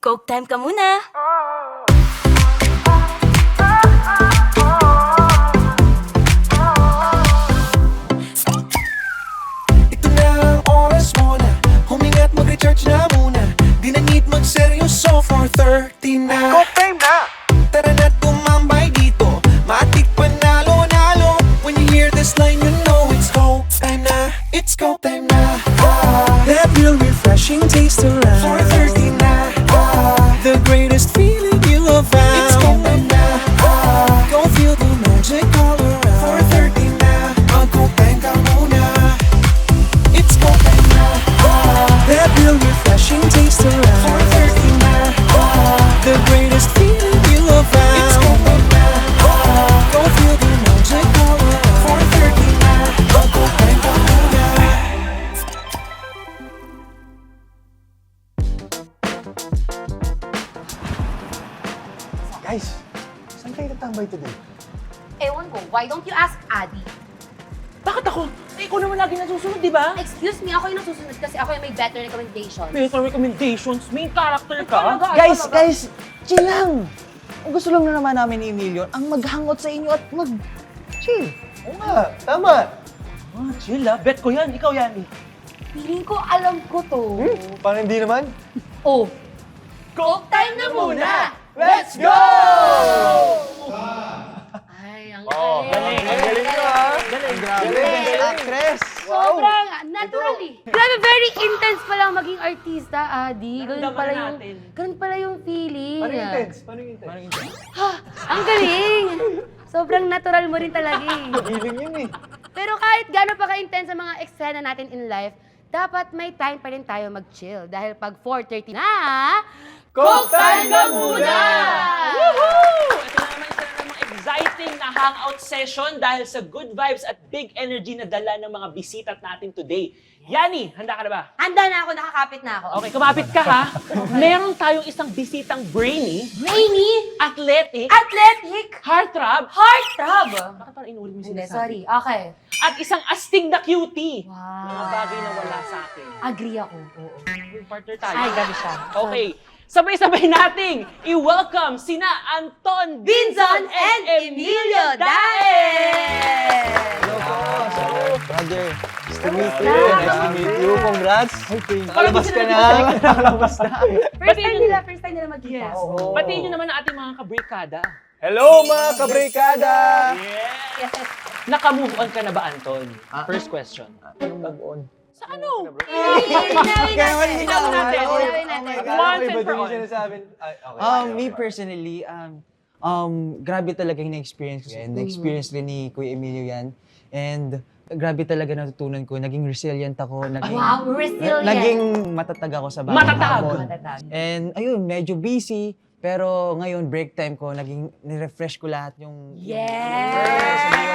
Coke time ka muna! Ito na ang oras mo na huminga't mag-recharge na muna. Di na need magseryoso for 30 na. Coke time na! Tara na't tumambay dito. Matik panalo-nalo. When you hear this line, you know it's Coke time na. It's Coke time na. That real refreshing taste around for 30 na. The greatest feeling you have found. It's Coke time na. Go feel the magic all around for 30 na. Mag-Coke time ka muna. It's Coke time na. That real refreshing taste around for 30 na. The greatest feeling you have found. It's Coke time na. Go feel the magic all around for 30 na. Mag-Coke time ka muna. Guys, saan kayo tatambay today? Ewan ko, why don't you ask Adi? Bakit ako? Eh, ikaw naman lagi nasusunod, di ba? Excuse me, ako yung nasusunod kasi ako yung may better recommendation. Better recommendations, main character ka. Guys, chill lang! Ang gusto lang na naman namin ni Emilio ang maghangot sa inyo at mag-chill. Oo nga, tama. Ah, chill ah. Bet ko yan. Ikaw yan. Feeling ko alam ko to. Parang hindi naman. Oh, Coke time na muna! Let's go! Ay, ang galing. galing. Ang galing ko, ha? Galing. Galing, actress! Sobrang naturally. Grabe, very intense pala maging artista, Adi. Naramdaman natin. Ganun pala yung feeling. Paano yung intense? Paano yung intense? Ang galing! Sobrang natural mo rin talaga eh. Feeling yun eh. Pero kahit gano'n pa ka-intense sa mga eksena natin in life, dapat may time pa rin tayo mag-chill. Dahil pag 4:30 na, Coke time ka muna! Woohoo! Ito na naman isa na namang exciting na hangout session dahil sa good vibes at big energy na dala ng mga bisita natin today. Yani, handa ka na ba? handa na ako, nakakapit na ako. Okay, kumapit ka ha. Meron tayong isang bisitang brainy, Rainy, athletic, athletic, heartthrob. heartthrob. Bakit parang inulit mo yung Hindi, sinasabi? sorry. Okay. At isang astig na cutie. Wow. Mga bagay na wala sa atin. Agree ako. Oo. Yung partner tayo. Ay, gabi siya. Okay. Sabay-sabay nating i-welcome sina Anton Binzon and Emilio Daes! Hello po, brother. Nice to meet you. Kamusta? Nice to meet you. Congrats. Nakalabas ka na. Nakalabas na. First time nila magkita. Yes. Oo. Batiin nyo naman ang ating mga kabrikada. Hello mga kabrekada! Yes. Naka-move on ka na ba, Anton? First question. Anong nag-on? Sa ano? Linawin natin. Once and for all. Me personally, grabe talaga yung na-experience ko. And na-experience rin ni Kuya Emilio yan. And grabe talaga natutunan ko. Naging resilient ako. Wow, resilient. Naging matatag ako sa bagay. Matatag. Matatag. And ayun, medyo busy. Pero ngayon, break time ko, naging nirefresh ko lahat yung... Yes!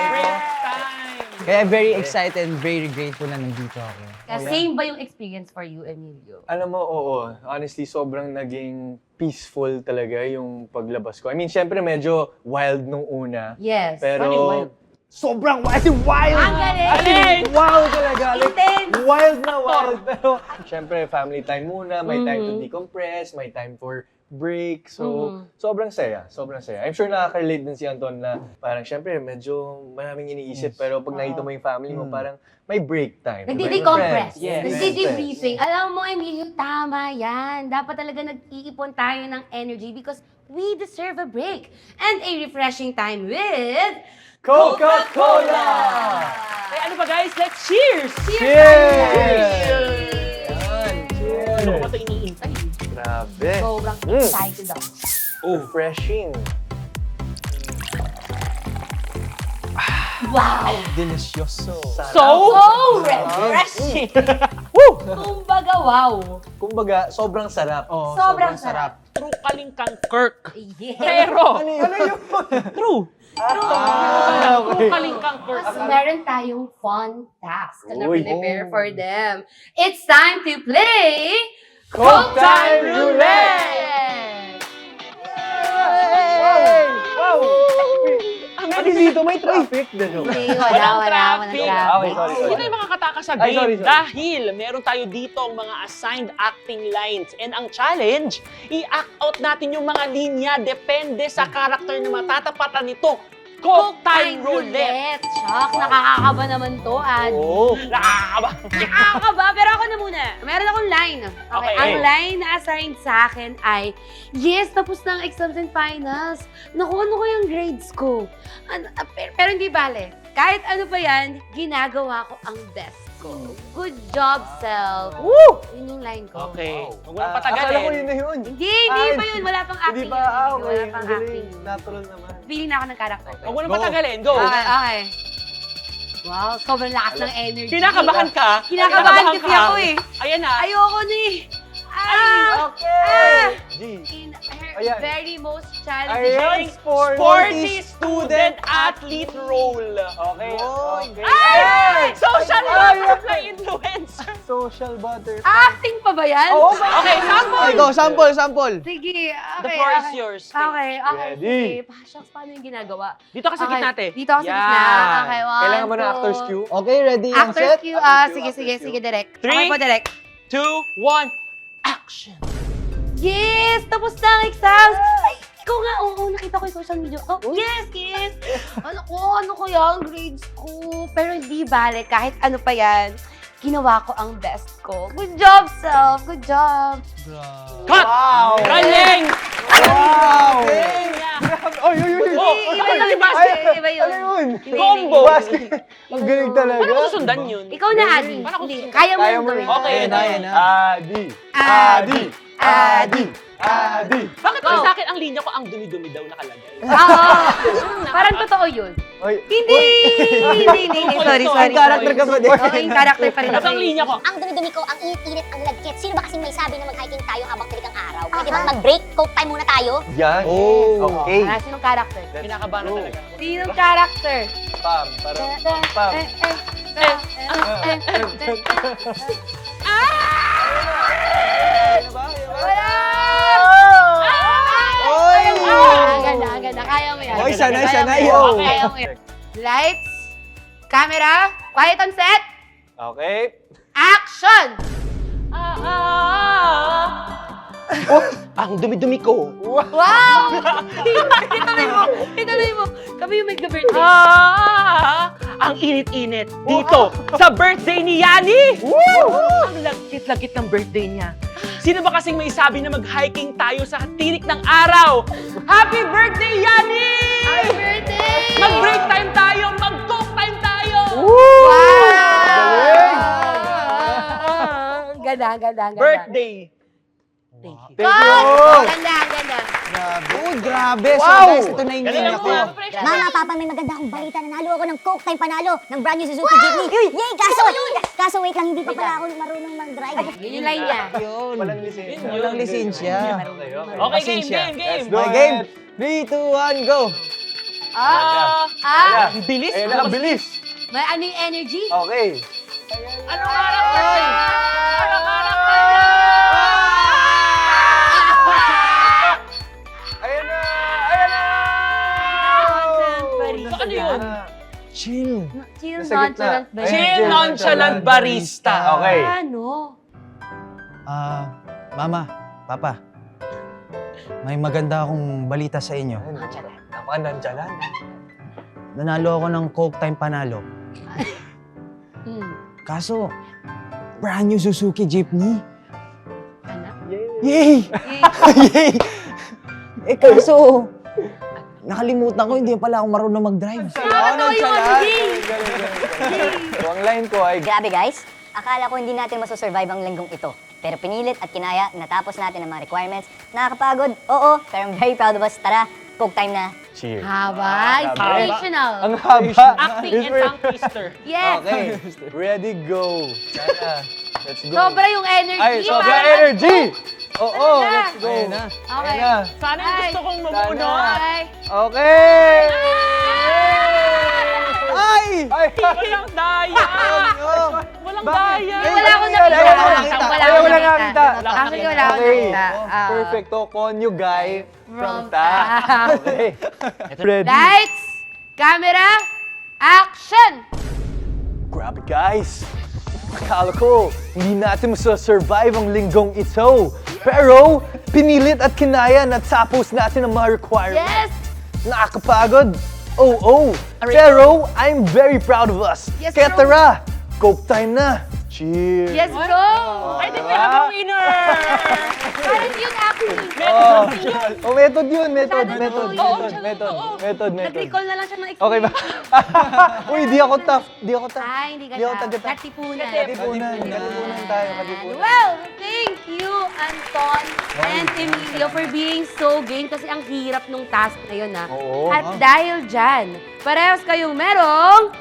Break time! Kaya very excited and very grateful na nandito ako. Same ba yung experience for you, Emilio? Alam mo, oo. Honestly, sobrang naging peaceful talaga yung paglabas ko. I mean, syempre medyo wild nung una. Yes. Pero Paano yung wild? sobrang wild. Wild! Ang galing! Alin! Wow talaga! Like, Intense! wild na wild. Pero syempre, family time muna. May time to Mhm. decompress. May time for break. So, sobrang saya. Sobrang saya. I'm sure nakaka-relate din si Anton na parang syempre, medyo maraming iniisip. Pero pag nakita mo yung family mo, parang may break time. Nagdi-decompress. Yes. Nagdi-debriefing. Alam mo, Emilio, tama yan. Dapat talaga nag-iipon tayo ng energy because we deserve a break and a refreshing time with Coca-Cola! Eh, ano ba guys? Let's cheers! Cheers! Ano ko ito iniintay? Grabe. Sobrang excited ako. Refreshing. Wow! Delicioso. So? So refreshing! Kumbaga, wow! Kumbaga, sobrang sarap. Sobrang sarap. True kalingkang Kirk. Yes. Pero, Ano yun? true. True kalingkang Kirk. Mas meron tayong fun task na Uy. prepare for them. It's time to play Coke Time Roulette! Roulette! Wow! Ang bisita dito may traffic. Hindi, Walang walang traffic. Okay, sorry. Hindi tayo makakataka sa Ay, game sorry. dahil meron tayo dito ang mga assigned acting lines. And ang challenge, i-act out natin yung mga linya depende sa character na matatapatan nito. Coke Time Roulette! Shock, nakakakaba naman to, Ad. Oo, nakakaba. Nakakaba, pero ako na muna. Meron akong line. Okay, Okay. ang line na assigned sa akin ay, yes, tapos na ang exams and finals. Naku, ano kayang grades ko? Pero hindi bale. Kahit ano pa yan, ginagawa ko ang best ko. Good job, self. Woo! Yun yung line ko. Okay, huwag mo nang Akala ko patagalin. yun na yun. Hindi Ay, pa yun. Wala pang acting. Hindi pa, yun. okay. Wala pang Ang galing. acting. Natural naman. Feeling na ako ng character. Huwag mo nang patagalin, go! Okay, okay. Wow, sobrang lakas ng energy. Kinakabahan ka? Kinakabahan kasi ako eh. Ayan na. Ayoko na eh. Ah! Okay! G. In her Ayan. very most challenging. Ayan, Sporty student athlete role. Okay. Okay. Ay! Social Ay! butterfly influencer. Social butterfly. Acting pa ba yan? Oo, Okay, sample. Ay, go, sample. Sige, The okay. floor is okay. yours. Okay, okay. Ready? Sige. Shucks, paano yung ginagawa? Dito ka sa Okay, gitna, te. Dito ako sa gitna. Yan. Okay, one, Kailangan mo ng two. actor's cue? Okay, ready ang Actor's set? cue. Actor's Sige, cue, sige, actor's sige, cue. direct. 3, Okay po, direct. 2, 1, action. Yes! Tapos na ang exams! Ay, ikaw nga, oo, nakita ko yung social media. Oh, yes, yes! Ano ko yan, grades ko. Pero hindi bale, kahit ano pa yan, ginawa ko ang best ko. Good job, self! Good job! Cut! Wow! Running! Wow! Oy, Iba yun, Ay, basket. Iba yun. Ano yun? Hindi, Combo. hindi. Basket. Ang galing talaga. Paano ko susundan yun? Ikaw na, Adi. Paano ko Hindi, susundan? kaya mo Kaya yung mo gawin. rin. Okay, Ayan na, ayan na. Adi. Adi. Adi. Adi. Bakit Go. sa akin ang linya ko ang dumi-dumi daw nakalagay? Oo. Parang totoo yun. Oy. Hindi. Sorry. Ang character ka pa din. Oo, yung character pa rin Tapos ako. ang linya ko, Ang dumi-dumi ko, ang init-init, ang lagkit. Sino ba kasing may sabi na mag-hiking tayo habang tirik ang araw? Pwede bang mag-break? Coke time muna tayo? Yan. Oh. Okay. Ah, sinong character? kinakabahan na talaga. Sinong character? Pam. Parang pam. Wala! Oy! Ang ganda. Kaya mo yan. Oy, sanay, Kaya mo sanay, yan. oh. Kaya mo yan. Lights, camera, quiet on set, Okay. action! Ang dumi-dumi ko. Wow! Ituloy mo. Kami yung mag-birthday. Ang init-init dito sa birthday ni Yani! Ang lagkit-lagkit ng birthday niya. Sino ba kasing may sabi na mag-hiking tayo sa tirik ng araw? Happy birthday, Yani! Happy birthday! Mag-break time tayo! Mag-coke time tayo! Galing! Ganda. Birthday! Thank you. Thank you. Ganda. Grabe. Uy, grabe. So Wow! guys, ito na yung Galing linya ako, ko. Mama, Papa, may maganda akong balita. Nanalo ako ng Coke time panalo ng brand new Suzuki Jeepney. Yay! Kaso wait lang, hindi pa pala ako marunong mag-drive. Yun yung line niya. Yun. Walang lisensya. Walang lisensya. Okay. Okay, game. Let's do My it. game. 3, 2, 1, go. Ang bilis. Ayan na, ang bilis. May ano yung energy? Okay. Anong character niya? Anong character niya? Ayan na! Ayan na! Barista. Ano yun? Chill. Chill, Nasa gitna. nonchalant ba? Ayan. Chill, nonchalant barista. Okay. Ano? Mama, Papa. May maganda akong balita sa inyo. Napaka-nonchalant. Nanalo ako ng Coke Time Panalo. Hmm. Kaso, brand new Suzuki Jeepney. Ano? Yay! Yay! Eh kaso, nakalimutan ko, hindi pala ako marunong mag-drive. Nakakatawa yung ano, Jay! So, ang line ko ay, Grabe guys, akala ko hindi natin masosurvive ang linggong ito. Pero pinilit at kinaya, natapos natin ang mga requirements. Nakakapagod, oo, pero I'm very proud of us. Tara, Coke time na. cheers. Haba, inspirational. Ang haba. Acting and tongue twister. Yes! Okay, ready, go. Sana. Let's go. Sobra yung energy. Ay, sobra parang- energy! Oo, Ayan na. let's go. Ayan na. Okay. Ayan na. Sana yung gusto kong mamuno. Okay. Okay! Ay! Ay! Walang daya! Walang daya! Wala akong Ay, nakita. wala akong nakita. Ay, wala akong nakita. Actually, wala akong Okay. nakita. Perfecto. Conjugay from From ta. ta. Okay. Ready? Lights, Camera, action! Grabe guys! Akala ko, hindi natin masasurvive ang linggong ito. Pero, pinilit at kinaya na tapos natin ang mga requirements. Yes! Nakakapagod. Oo. Pero, I'm very proud of us. Yes, Kaya bro. tara, Coke time na. Cheers! Yes, bro! I think we have a winner! Parang yun actually. Oh, method yun. Method. Nag-recall na lang siya ng experience. Okay ba? Uy, di ako tough. Ay, hindi ka Di ako tough. taga-tough. Katipunan. Katipunan tayo. Well, thank you, Anton and Emilio, for being so game kasi ang hirap nung task na yun, ha? Oo. At dahil dyan, parehas kayong merong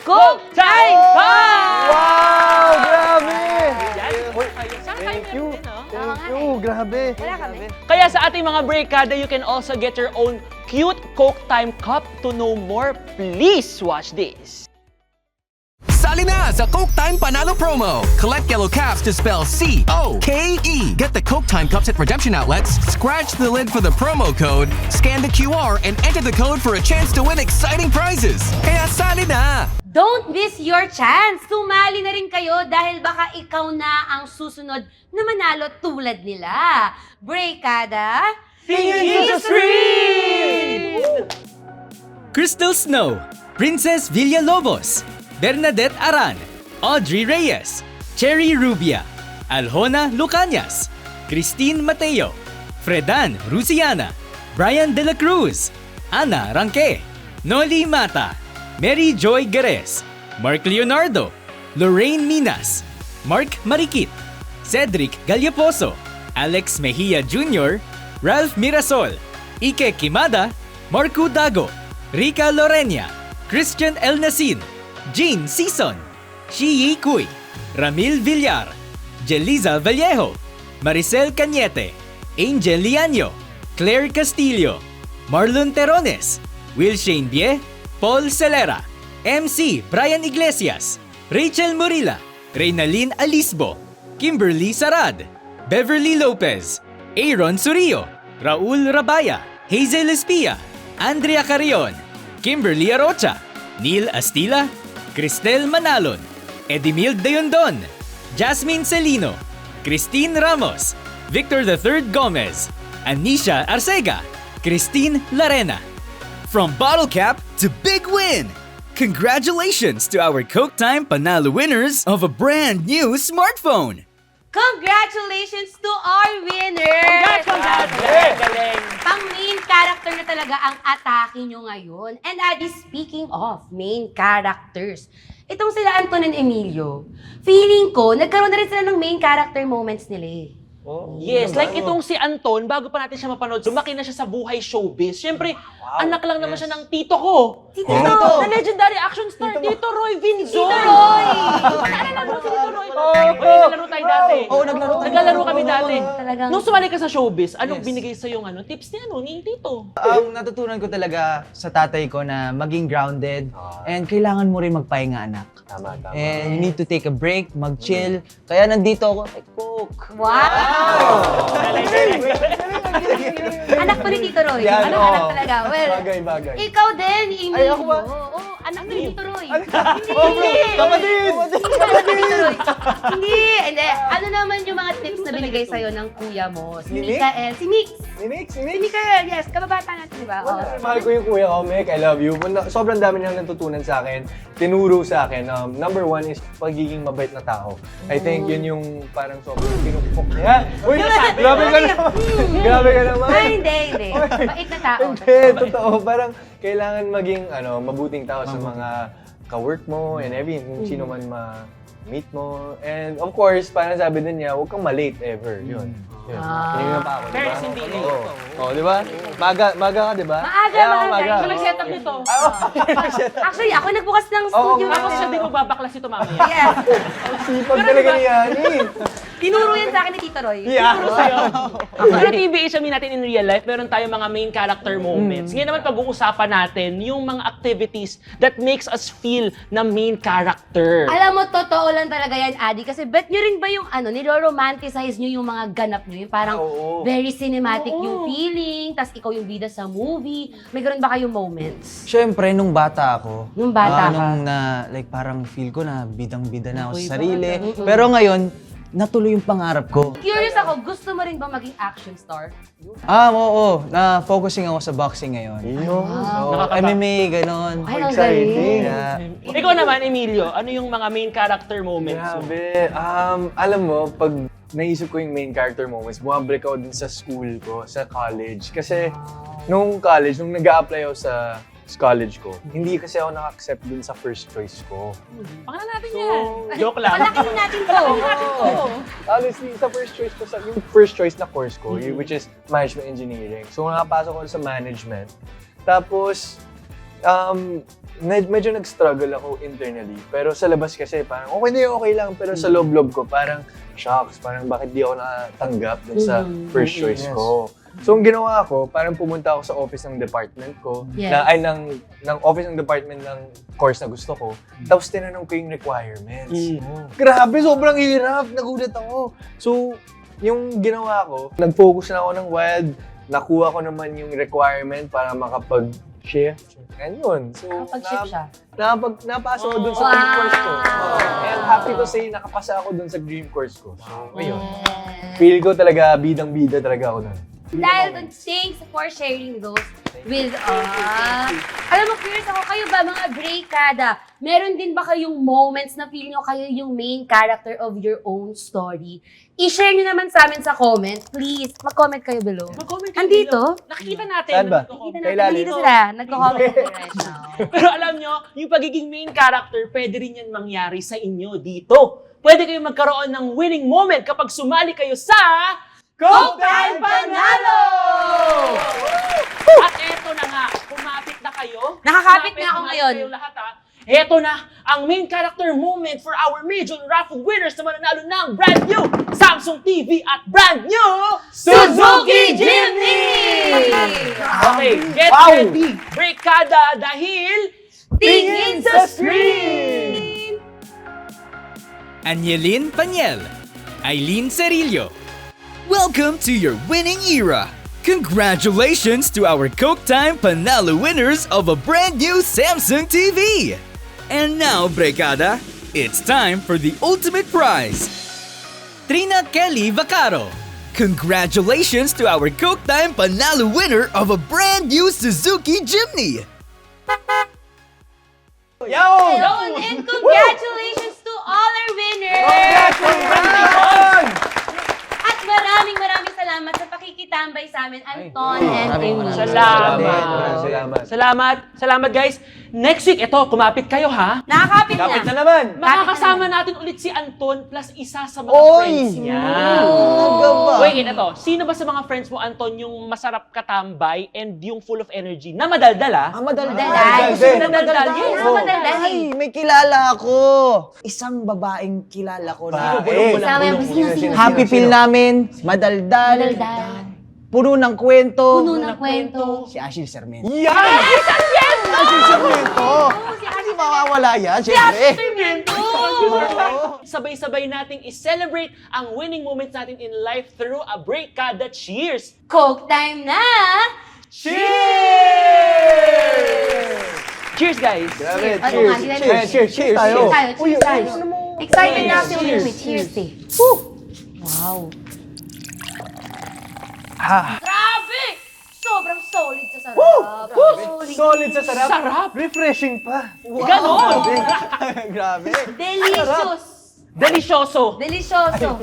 Coke Time Cup! Wow! Grabe! Thank you. Oo nga Thank you. Grabe. Wala kami. Kaya sa ating mga breakada, you can also get your own cute Coke Time cup. To know more, please watch this. Sali na sa Coke Time Panalo promo. Collect yellow caps to spell C-O-K-E. Get the Coke Time cups at redemption outlets, scratch the lid for the promo code, scan the QR, and enter the code for a chance to win exciting prizes. Kaya sali na! Don't miss your chance! Sumali na rin kayo dahil baka ikaw na ang susunod na manalo tulad nila. Breakada, Tingin sa screen! Crystal Snow, Princess Villalobos, Bernadette Aran, Audrey Reyes, Cherry Rubia, Alhona Lucanias, Christine Mateo, Fredan Rusiana, Brian De La Cruz, Ana Ranque, Noli Mata, Mary Joy Gares, Mark Leonardo, Lorraine Minas, Mark Marikit, Cedric Galliaposo, Alex Mejia Jr., Ralph Mirasol, Ike Kimada, Marco Dago, Rica Lorena, Christian El Nasin, Jean Sison, Shi Kui, Ramil Villar, Jeliza Vallejo, Maricel Cañete, Angel Liaño, Claire Castillo, Marlon Terones, Wilshane Bie, Paul Celera, MC Brian Iglesias, Rachel Murila, Reynalyn Alisbo, Kimberly Sarad, Beverly Lopez, Aaron Surio, Raul Rabaya, Hazel Espia, Andrea Carrion, Kimberly Arocha, Neil Astila, Cristel Manalon, Edimil Dayondon, Jasmine Celino, Christine Ramos, Victor III Gomez, Anisha Arcega, Christine Larena. From bottle cap to big win! Congratulations to our Coke Time Panalo winners of a brand new smartphone! congratulations to our winners! Galing! Pang main character na talaga ang atake nyo ngayon. And Adi, speaking of main characters, itong sila Anton and Emilio, feeling ko, nagkaroon na rin sila ng main character moments nila eh. Yes, like itong si Anton, bago pa natin siya mapanood, lumaki na siya sa buhay showbiz. Siyempre, anak lang naman siya ng tito ko. Si Tito! Na legendary action star, Tito Roy Vinzo. Tito Roy! Naalala mo si Tito Roy? Naglalaro tayo dati. Naglalaro kami dati. Talagang- Nung sumali ka sa showbiz, anong binigay sa yung tips ni Tito? Natutunan ko talaga sa tatay ko na maging grounded and kailangan mo rin magpahinga, anak. Tama. And you need to take a break, mag-chill. Kaya nandito ako kay Coke. Wow! Anak ko ni Tito Roy. Yan, Anak oo. talaga. Well, Bagay. ikaw din, Emilio. Ay, ako ba? Oo, anak ni Tito Roy. Kapatid! Anak ni Tito Roy. Hindi. Ano naman yung mga tips na binigay sa'yo ng kuya mo? Si Ni Nick? Mikael. Si Mix. Si Mix? Si Mikael, yes. Kababata natin, di ba? Oo. Mahal ko yung kuya ko, Mick. I love you. Sobrang dami niyang natutunan sa akin. Tinuro sa akin. Number one is pagiging mabait na tao. I think yun yung parang sobrang pinupok niya. Uy, grabe ka naman. Grabe ka naman. Ay, hindi. Bait na tao. Hindi, totoo. Parang kailangan maging mabuting tao sa mga ka-work mo and everything. Kung sino man ma-meet mo. And of course, parang sabi din niya, huwag kang ma-late ever. Yun. Tinignan pa ako, di ba? Parents hindi late. Oo, di ba? Maga ka, di ba? Maaga. Siya nag-set up nito. Actually, ako nagbukas ng studio. nga. Tapos siya din magbabaklas ito mamaya. Yes. Sipag talaga ni Yani. Tinuro yan sa akin ni Tito Roy. Tinuro sa'yo. Pero TBH, sabihin natin in real life, meron tayong mga main character moments. Ngayon naman pag-uusapan natin yung mga activities that makes us feel na main character. Alam mo, totoo lang talaga yan, Adi. Kasi bet nyo rin ba yung niro-romanticize nyo yung mga ganap nyo? Yung parang very cinematic yung feeling, tas ikaw yung bida sa movie. May ganun ba kayong moments? Siyempre, nung bata ako. Nung bata ka? Nung parang feel ko na bidang-bida na ako sa sarili. Pero ngayon, natuloy yung pangarap ko. Curious ako, gusto mo rin ba maging action star? Oo. Na-focusing ako sa boxing ngayon. So, MMA, ganon. Ay, ang galing. Yeah. Ikaw naman, Emilio, ano yung mga main character moments mo? Grabe. Alam mo, pag naisip ko yung main character moments, bumabalik ako dun sa school ko, sa college. Kasi nung college, nung nag-a-apply ako sa college ko, hindi kasi ako naka-accept dun sa first choice ko. Pangalan natin yan. Joke lang. Palakihin natin to. Honestly, sa first choice ko, yung first choice na course ko, which is management engineering. So, nakapasok ako sa management. Tapos, medyo nag-struggle ako internally. Pero sa labas kasi, parang okay lang. Pero sa loob-loob ko, parang shocks. Parang bakit di ako nakatanggap dun sa first choice ko. So, ang ginawa ko, parang pumunta ako sa office ng department ko, Yes. ng office ng department ng course na gusto ko, tapos tinanong ko yung requirements. Grabe, sobrang hirap, nagulat ako. So, yung ginawa ko, nag-focus na ako ng wild, nakuha ko naman yung requirement para makapag-shift. And yun. So, Nakapag-shift siya. napasok ako dun sa dream course ko. And happy to say, nakapasa ako dun sa dream course ko. So, ayun. Feel ko talaga, bidang-bida talaga ako nun. Dahil dun, thanks for sharing those with us. Alam mo, curious ako, kayo ba mga breakada, meron din ba kayong moments na feel nyo kayo yung main character of your own story? I-share nyo naman sa amin sa comment. Please, mag-comment kayo below. Mag-comment kayo Andito? below. Nakikita natin. Saan ba? Nakikita Kay natin, Lali. nandito sila. Nagko-comment right now. Pero alam nyo, yung pagiging main character, pwede rin yan mangyari sa inyo dito. Pwede kayong magkaroon ng winning moment kapag sumali kayo sa Coke Time Panalo! At eto na nga, kumapit na kayo. Nakakapit na ako ngayon. Kayo lahat, ha? Eto na ang main character moment for our major raffle winners na mananalo ng brand new Samsung TV at brand new Suzuki Jimny! Okay, get ready, Breakada, dahil Tingin sa screen! Anielin Paniel, Aileen Cerillo. Welcome to your winning era! Congratulations to our Coke Time Panalo winners of a brand new Samsung TV! And now, Brekada, it's time for the ultimate prize! Trina Kelly Vacaro. Congratulations to our Coke Time Panalo winner of a brand new Suzuki Jimny! Hello, and congratulations to all our winners! At maraming salamat sa pakikitambay sa amin, Anton and Amy. Salamat guys. Next week, ito, kumapit kayo ha. Nakakapit na. Kapit na naman! Makakasama natin ulit si Anton plus isa sa mga friends niya. Wait, ito. Sino ba sa mga friends mo, Anton, yung masarap katambay and yung full of energy na madaldal ha? Madaldal. Gusto mo na madaldal? Yes, Madaldal. Ay, may kilala ako! Isang babaeng kilala ko na Sama yung sino. happy feel namin, madaldal, Madaldal. puno ng kwento. Puno ng kwento. Si Ashley Sarmiento. Yan! Ashley Sarmiento! Hindi mawawala yan, syempre. Sabay-sabay nating i-celebrate ang winning moments natin in life through a Breakada Cheers! Coke time na! Cheers, guys! Grabe, Ano nga, cheers! sila- Cheers tayo! Cheers tayo. Excited na kasi ulit may cheers eh. Wow. Grabe! Sobrang solid sa sarap. Solid sa sarap! Sarap! Refreshing pa! Ganon! Grabe. Delicious! Delisyoso! Delicioso!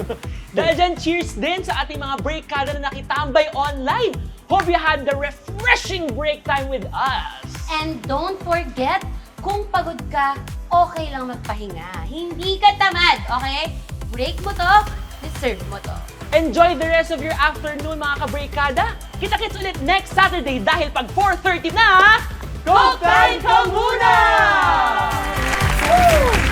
Dahil dyan, cheers din sa ating mga breakada na nakitambay online. Hope you had the refreshing break time with us. And don't forget, kung pagod ka, okay lang magpahinga. Hindi ka tamad, okay? Break mo to, deserve mo to. Enjoy the rest of your afternoon, mga kabreakada. Kita-kits ulit next Saturday dahil pag 4:30 na, Coke Time ka muna! Woo!